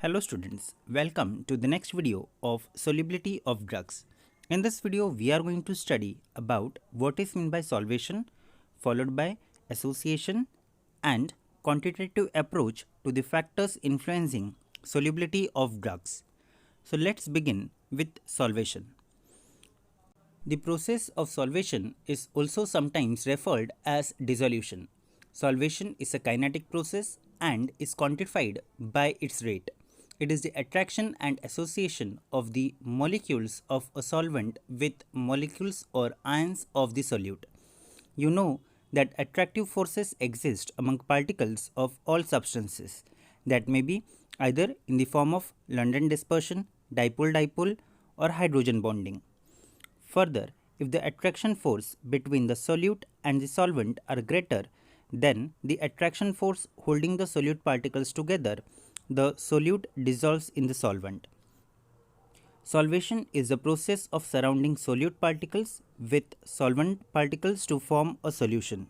Hello students, welcome to the next video of solubility of drugs. In this video, we are going to study about what is meant by solvation, followed by association and quantitative approach to the factors influencing solubility of drugs. So let's begin with solvation. The process of solvation is also sometimes referred as dissolution. Solvation is a kinetic process and is quantified by its rate. It is the attraction and association of the molecules of a solvent with molecules or ions of the solute. You know that attractive forces exist among particles of all substances that may be either in the form of London dispersion, dipole-dipole or hydrogen bonding. Further, if the attraction force between the solute and the solvent are greater than the attraction force holding the solute particles together, the solute dissolves in the solvent. Solvation is the process of surrounding solute particles with solvent particles to form a solution.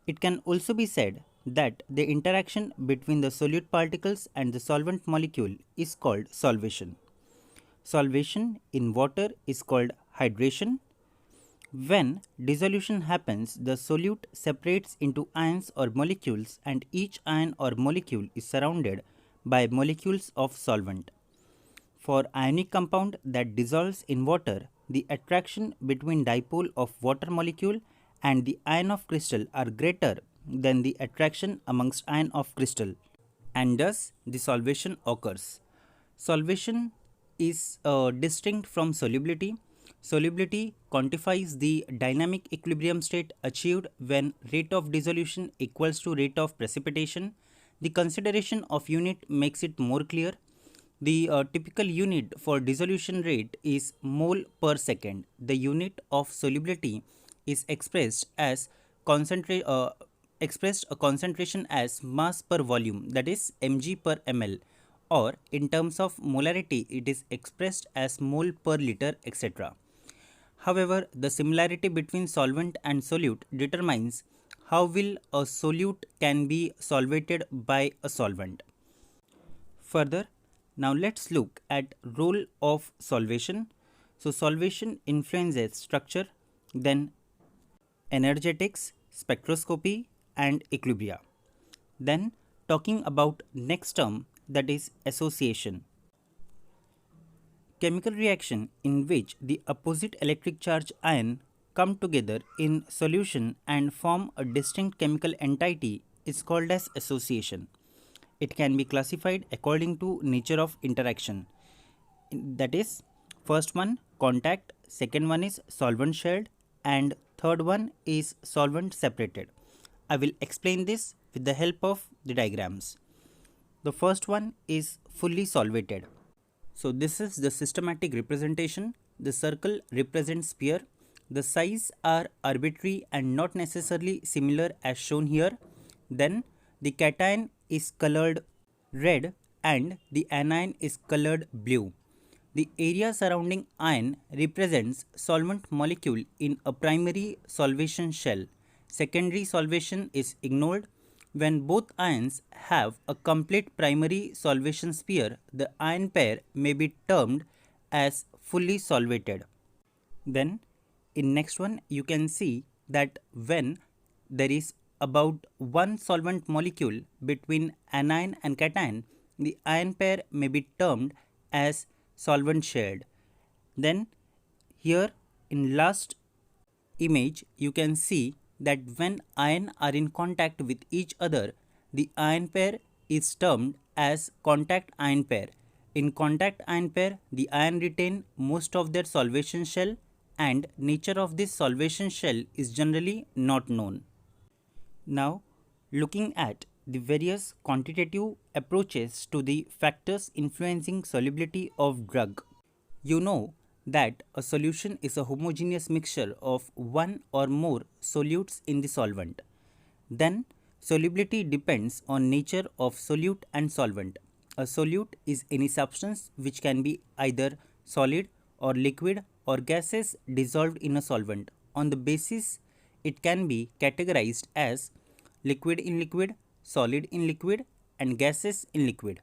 It can also be said that the interaction between the solute particles and the solvent molecule is called solvation. Solvation in water is called hydration. When dissolution happens, the solute separates into ions or molecules, and each ion or molecule is surrounded by molecules of solvent. For ionic compound that dissolves in water, the attraction between dipole of water molecule and the ion of crystal are greater than the attraction amongst ion of crystal, and thus the solvation occurs. Solvation is distinct from solubility. Solubility quantifies the dynamic equilibrium state achieved when rate of dissolution equals to rate of precipitation. The consideration of unit makes it more clear. The typical unit for dissolution rate is mole per second. The unit of solubility is expressed a concentration as mass per volume, that is mg per ml, or in terms of molarity it is expressed as mole per liter, etc. However, the similarity between solvent and solute determines how well a solute can be solvated by a solvent. Further, now let's look at role of solvation. So solvation influences structure, then energetics, spectroscopy and equilibria. Then talking about next term, that is association. Chemical reaction in which the opposite electric charge ion come together in solution and form a distinct chemical entity is called as association. It can be classified according to nature of interaction. That is, first one contact, second one is solvent shared, and third one is solvent separated. I will explain this with the help of the diagrams. The first one is fully solvated. So this is the systematic representation. The circle represents sphere. The size are arbitrary and not necessarily similar as shown here. Then the cation is colored red and the anion is colored blue. The area surrounding ion represents solvent molecule in a primary solvation shell. Secondary solvation is ignored. When both ions have a complete primary solvation sphere, the ion pair may be termed as fully solvated. Then in next one you can see that when there is about one solvent molecule between anion and cation, the ion pair may be termed as solvent shared. Then here in last image you can see that when ions are in contact with each other, the ion pair is termed as contact ion pair. In contact ion pair, the ion retain most of their solvation shell, and nature of this solvation shell is generally not known. Now, looking at the various quantitative approaches to the factors influencing solubility of drug. You know that a solution is a homogeneous mixture of one or more solutes in the solvent. Then solubility depends on nature of solute and solvent. A solute is any substance which can be either solid or liquid or gases dissolved in a solvent. On the basis, it can be categorized as liquid in liquid, solid in liquid and gases in liquid.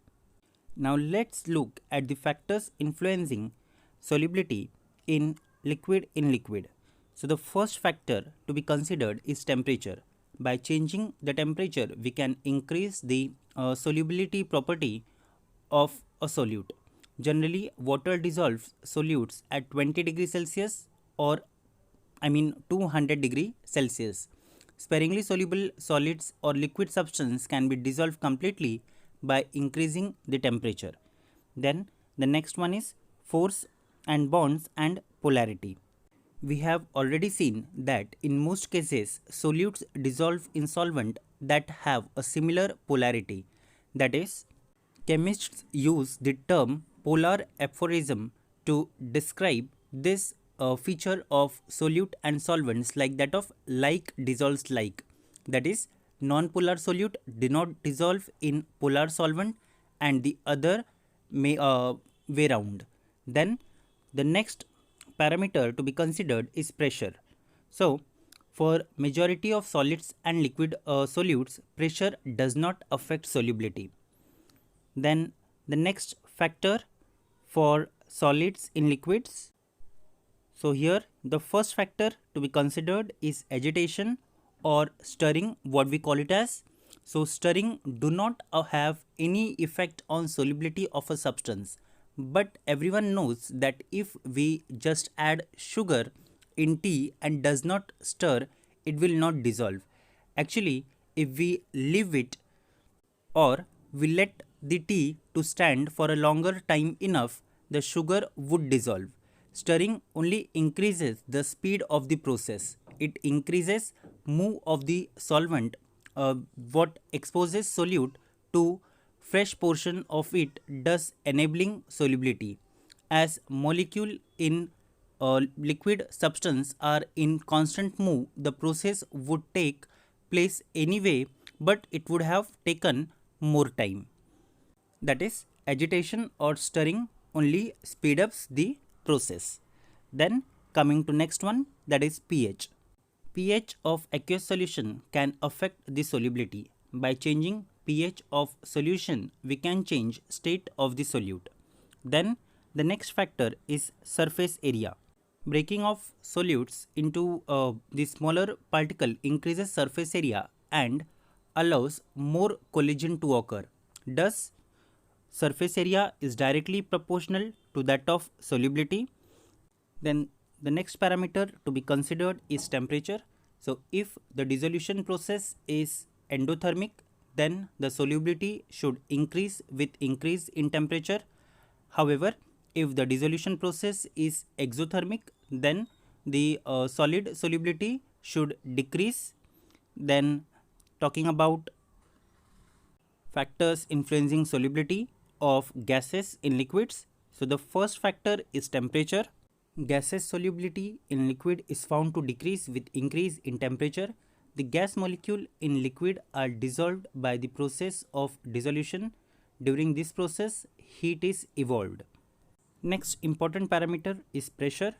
Now let's look at the factors influencing solubility in liquid. So the first factor to be considered is temperature. By changing the temperature, we can increase the solubility property of a solute. Generally, water dissolves solutes at 20 degrees Celsius or 200 degree Celsius. Sparingly soluble solids or liquid substance can be dissolved completely by increasing the temperature. Then the next one is force and bonds and polarity. We have already seen that in most cases solutes dissolve in solvent that have a similar polarity. That is, chemists use the term polar aphorism to describe this feature of solute and solvents, like that of like dissolves like. That is, non-polar solute do not dissolve in polar solvent and the other way round. Then the next parameter to be considered is pressure. So for majority of solids and liquid solutes, pressure does not affect solubility. Then the next factor for solids in liquids. So here the first factor to be considered is agitation or stirring, what we call it as. So stirring do not have any effect on solubility of a substance, but everyone knows that if we just add sugar in tea and does not stir, it will not dissolve. Actually, if we leave it or we let the tea to stand for a longer time enough, the sugar would dissolve. Stirring only increases the speed of the process. It increases move of the solvent, what exposes solute to fresh portion of it, thus enabling solubility. As molecule in liquid substance are in constant move, the process would take place anyway, but it would have taken more time. That is, agitation or stirring only speed ups the process. Then coming to next one, that is pH. pH of aqueous solution can affect the solubility. By changing pH of solution, we can change state of the solute. Then the next factor is surface area. Breaking of solutes into the smaller particle increases surface area and allows more collision to occur. Thus, surface area is directly proportional to that of solubility. Then the next parameter to be considered is temperature. So if the dissolution process is endothermic, then the solubility should increase with increase in temperature. However, if the dissolution process is exothermic, then the solid solubility should decrease. Then talking about factors influencing solubility of gases in liquids. So the first factor is temperature. Gases solubility in liquid is found to decrease with increase in temperature. The gas molecule in liquid are dissolved by the process of dissolution. During this process, heat is evolved. Next important parameter is pressure.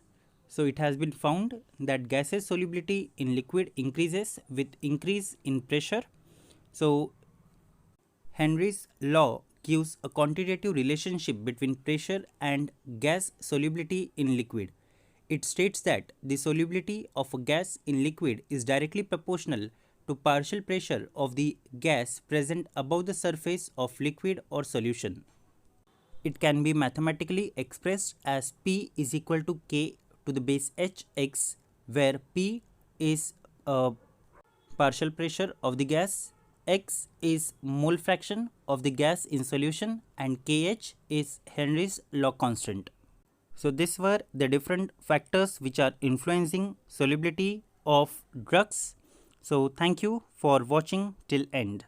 So it has been found that gases solubility in liquid increases with increase in pressure. So Henry's law gives a quantitative relationship between pressure and gas solubility in liquid. It states that the solubility of a gas in liquid is directly proportional to partial pressure of the gas present above the surface of liquid or solution. It can be mathematically expressed as P is equal to K to the base Hx, where P is partial pressure of the gas, X is mole fraction of the gas in solution, and Kh is Henry's law constant. So these were the different factors which are influencing solubility of drugs. So thank you for watching till end.